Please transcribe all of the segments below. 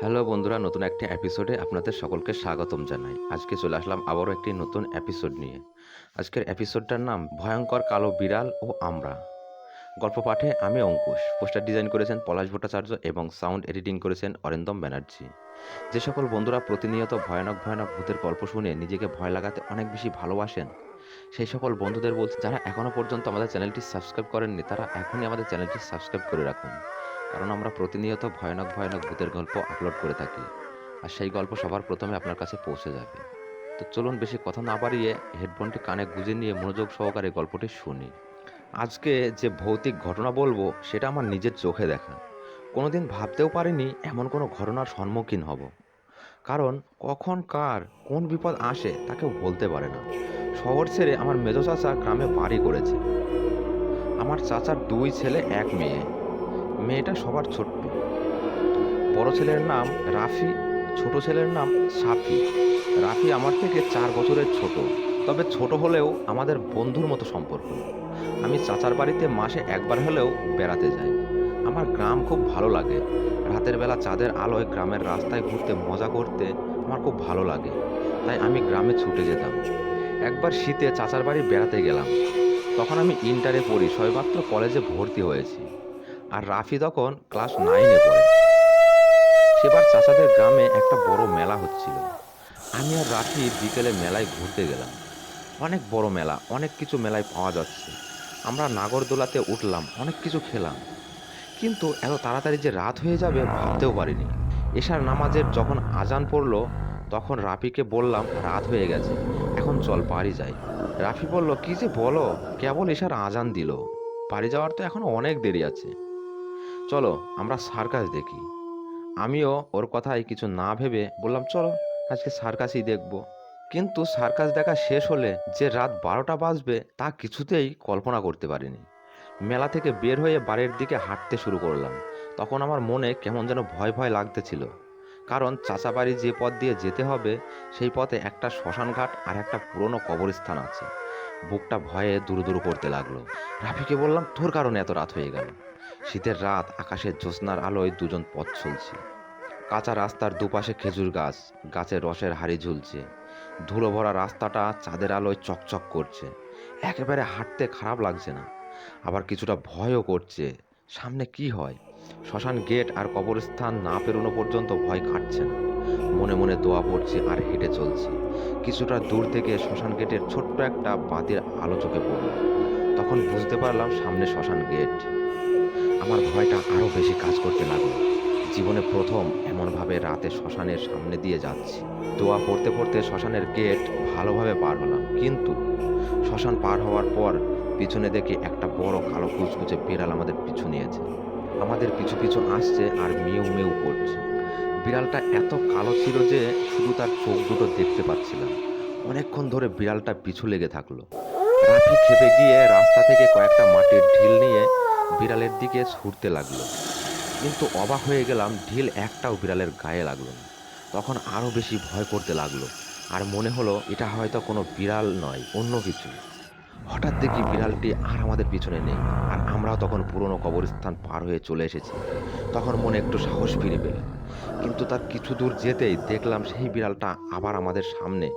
Hello বন্ধুরা, নতুন একটা এপিসোডে আপনাদের সকলকে স্বাগতম জানাই। আজকে চলে আসলাম আবারও একটি নতুন এপিসোড নিয়ে। আজকের এপিসোডটার নাম ভয়ঙ্কর কালো বিড়াল ও আমরা। গল্প পাঠে আমি অঙ্কুশ, পোস্টার ডিজাইন করেছেন পলাশ ভট্টাচার্য এবং সাউন্ড এডিটিং করেছেন অরিন্দম ব্যানার্জি। যে সকল বন্ধুরা প্রতিনিয়ত ভয়ানক ভয়ানক ভূতের গল্প শুনে নিজেকে ভয় লাগাতে অনেক বেশি ভালোবাসেন, সেই সকল বন্ধুদের বলছি, যারা এখনও পর্যন্ত আমাদের চ্যানেলটি সাবস্ক্রাইব করেননি তারা এখনই আমাদের চ্যানেলটি সাবস্ক্রাইব করে রাখুন। কারণ আমরা প্রতিনিয়ত ভয়ানক ভয়ানক ভূতের গল্প আপলোড করে থাকি, আর সেই গল্প সবার প্রথমে আপনার কাছে পৌঁছে যাবে। তো চলুন বেশি কথা না বাড়িয়ে হেডফোনটি কানে গুঁজে নিয়ে মনোযোগ সহকারে গল্পটি শুনি। আজকে যে ভৌতিক ঘটনা বলবো সেটা আমার নিজের চোখে দেখা। কোনোদিন ভাবতেও পারিনি এমন কোনো ঘটনার সম্মুখীন হব। কারণ কখন কার কোন বিপদ আসে তা কেউ বলতে পারে না। শহর ছেড়ে আমার মেজো চাচা গ্রামে বাড়ি করেছে। আমার চাচার 2 ছেলে 1 মেয়ে। মেয়েটা সবার ছোট্ট। বড় ছেলের নাম রাফি, ছোট ছেলের নাম সাফি। রাফি আমার থেকে 4 বছরের ছোট, তবে ছোট হলেও আমাদের বন্ধুর মতো সম্পর্ক। আমি চাচার বাড়িতে মাসে একবার হলেও বেড়াতে যাই। আমার গ্রাম খুব ভালো লাগে। রাতের বেলা চাঁদের আলোয় গ্রামের রাস্তায় ঘুরতে মজা করতে আমার খুব ভালো লাগে, তাই আমি গ্রামে ছুটে যেতাম। একবার শীতে চাচার বাড়ি বেড়াতে গেলাম। তখন আমি ইন্টারে পড়ি, সবেমাত্র কলেজে ভর্তি হয়েছি। আর রাফি তখন ক্লাস 9-এ পড়ে। সেবার চাচাদের গ্রামে একটা বড় মেলা হচ্ছিল। আমি আর রাফি বিকেলে মেলায় ঘুরতে গেলাম। অনেক বড় মেলা, অনেক কিছু মেলায় পাওয়া যাচ্ছে। আমরা নাগরদোলাতে উঠলাম, অনেক কিছু খেলাম। কিন্তু এত তাড়াতাড়ি যে রাত হয়ে যাবে ভাবতেও পারিনি। এশার নামাজের যখন আজান পড়লো, তখন রাফিকে বললাম রাত হয়ে গেছে, এখন চল বাড়ি যাই। রাফি বলল, কি যে বলো, কেবল এশার আজান দিল, বাড়ি যাওয়ার তো এখনো অনেক দেরি আছে। চলো আমরা সার্কাস দেখি। আমিও ওর কথায় কিছু না ভেবে বললাম, চলো আজকে সার্কাসই দেখব। কিন্তু সার্কাস দেখা শেষ হলে যে রাত 12টা বাজবে তা কিছুতেই কল্পনা করতে পারিনি। মেলা থেকে বের হয়ে বাড়ির দিকে হাঁটতে শুরু করলাম। তখন আমার মনে কেমন যেন ভয় ভয় লাগতেছিল। কারণ চাচা বাড়ি যে পথ দিয়ে যেতে হবে সেই পথে একটা শ্মশান ঘাট আর একটা পুরনো কবরস্থান আছে। বুকটা ভয়ে দুরু দুরু করতে লাগলো। রাফিকে বললাম, তোর কারণে এত রাত হয়ে গেল। শীতের রাত, আকাশের জ্যোৎস্নার আলোয় দুজন পথ চলছি। কাঁচা রাস্তার দুপাশে খেজুর গাছ, গাছের রসের হাড়ি ঝুলছে। ধুলো ভরা রাস্তাটা চাঁদের আলোয় চকচক করছে। একেবারে হাঁটতে খারাপ লাগছে না, আবার কিছুটা ভয়ও করছে। সামনে কি হয়? শ্মশান গেট আর কবরস্থান না পেরোনো পর্যন্ত ভয় কাটছে না। মনে মনে দোয়া পড়ছি আর হেঁটে চলছি। কিছুটা দূর থেকে শ্মশান গেটের ছোট্ট একটা বাতির আলো চোখে পড়ল। তখন বুঝতে পারলাম সামনে শ্মশান গেট। আমার ভয়টা আরও বেশি কাজ করতে লাগলো। জীবনে প্রথম এমনভাবে রাতে শ্মশানের সামনে দিয়ে যাচ্ছি। দোয়া পড়তে পড়তে শ্মশানের গেট ভালোভাবে পার হলাম, কিন্তু শ্মশান পার হওয়ার পর পিছনে দেখি একটা বড় কালো কুচকুচে বিড়াল আমাদের পিছু নিয়েছে। আমাদের পিছু পিছু আসছে আর মেউ মেউ করছে। বিড়ালটা এত কালো ছিল যে শুধু তার চোখ দুটো দেখতে পাচ্ছিলাম। অনেকক্ষণ ধরে বিড়ালটা পিছু লেগে থাকলো। রাফি খেপে গিয়ে রাস্তা থেকে কয়েকটা মাটির ঢিল নিয়ে বিড়ালের দিকে ছুটতে লাগলো। কিন্তু অবাক হয়ে গেলাম, ঢিল একটাও বিড়ালের গায়ে লাগলো না। তখন আরও বেশি ভয় করতে লাগলো, আর মনে হলো এটা হয়তো কোনো বিড়াল নয়, অন্য কিছু। হঠাৎ দেখি বিড়ালটি আর আমাদের পিছনে নেই, আর আমরাও তখন পুরনো কবরস্থান পার হয়ে চলে এসেছি। তখন মনে একটু সাহস ফিরে পেল, কিন্তু তার কিছু দূর যেতেই দেখলাম সেই বিড়ালটা আবার আমাদের সামনে।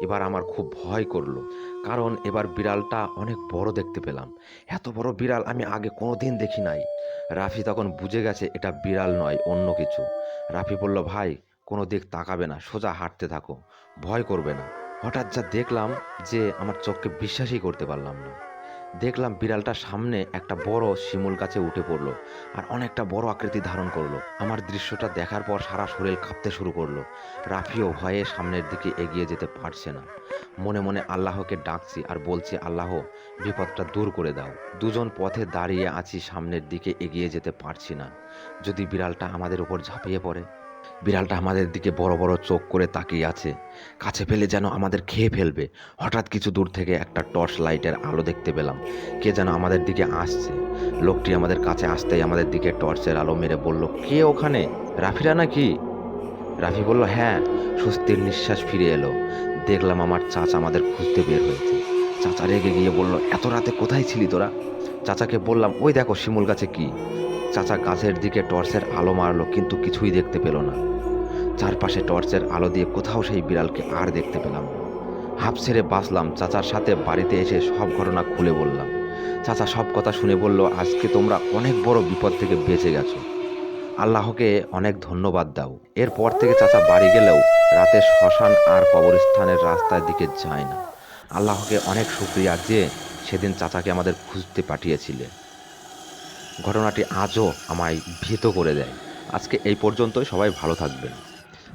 এবার আমার খুব ভয় করলো, কারণ এবার বিড়ালটা অনেক বড় দেখতে পেলাম। এত বড় বিড়াল আমি আগে কোনোদিন দেখি নাই। রাফি তখন বুঝে গেছে এটা বিড়াল নয়, অন্য কিছু। রাফি বলল, ভাই কোনো দিক তাকাবে না, সোজা হাঁটতে থাকো, ভয় করবে না। হঠাৎ যা দেখলাম যে আমার চোখকে বিশ্বাসই করতে পারলাম না। দেখলাম বিড়ালটার সামনে একটা বড় শিমুল গাছে উঠে পড়লো আর অনেকটা বড় আকৃতি ধারণ করলো। আমার দৃশ্যটা দেখার পর সারা শরীর কাঁপতে শুরু করলো। রাফিও ভয়ে সামনের দিকে এগিয়ে যেতে পারছে না। মনে মনে আল্লাহকে ডাকছি আর বলছি, আল্লাহ বিপদটা দূর করে দাও। দুজন পথে দাঁড়িয়ে আছি, সামনের দিকে এগিয়ে যেতে পারছি না। যদি বিড়ালটা আমাদের উপর ঝাঁপিয়ে পড়ে। বিড়ালটা আমাদের দিকে বড় বড় চোখ করে তাকিয়ে আছে, কাছে পেলে যেন আমাদের খেয়ে ফেলবে। হঠাৎ কিছু দূর থেকে একটা টর্চ লাইটের আলো দেখতে পেলাম। কে যেন আমাদের দিকে আসছে। লোকটি আমাদের কাছে আসতেই আমাদের দিকে টর্চের আলো মেরে বলল, কে ওখানে? রাফিরা নাকি? রাফি বলল, হ্যাঁ। স্বস্তির নিঃশ্বাস ফিরে এলো। দেখলাম আমার চাচা আমাদের খুঁজতে বের হয়েছে। চাচা রেগে গিয়ে বলল, এত রাতে কোথায় ছিলি তোরা? চাচাকে বললাম, ওই দেখো শিমুল গাছে কি। চাচা গাছের দিকে টর্চের আলো মারলো, কিন্তু কিছুই দেখতে পেল না। চারপাশে টর্চের আলো দিয়ে কোথাও সেই বিড়ালকে আর দেখতে পেলাম না। হাঁপ ছেড়ে বাঁচলাম। চাচার সাথে বাড়িতে এসে সব ঘটনা খুলে বললাম। চাচা সব কথা শুনে বলল, আজকে তোমরা অনেক বড় বিপদ থেকে বেঁচে গেছো, আল্লাহকে অনেক ধন্যবাদ দাও। এরপর থেকে চাচা বাড়ি গেলেও রাতে শ্মশান আর কবরস্থানের রাস্তার দিকে যায় না। আল্লাহকে অনেক শুকরিয়া যে সেদিন চাচাকে আমাদের খুঁজতে পাঠিয়েছিলে। ঘটনাটি আজও আমায় ভীত করে দেয়। আজকে এই পর্যন্তই, সবাই ভালো থাকবেন।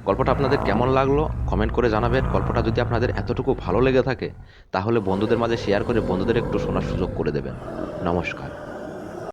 গল্পটা আপনাদের কেমন লাগলো কমেন্ট করে জানাবেন। গল্পটা যদি আপনাদের এতটুকু ভালো লেগে থাকে তাহলে বন্ধুদের মাঝে শেয়ার করে বন্ধুদের একটু শোনার সুযোগ করে দেবেন। নমস্কার।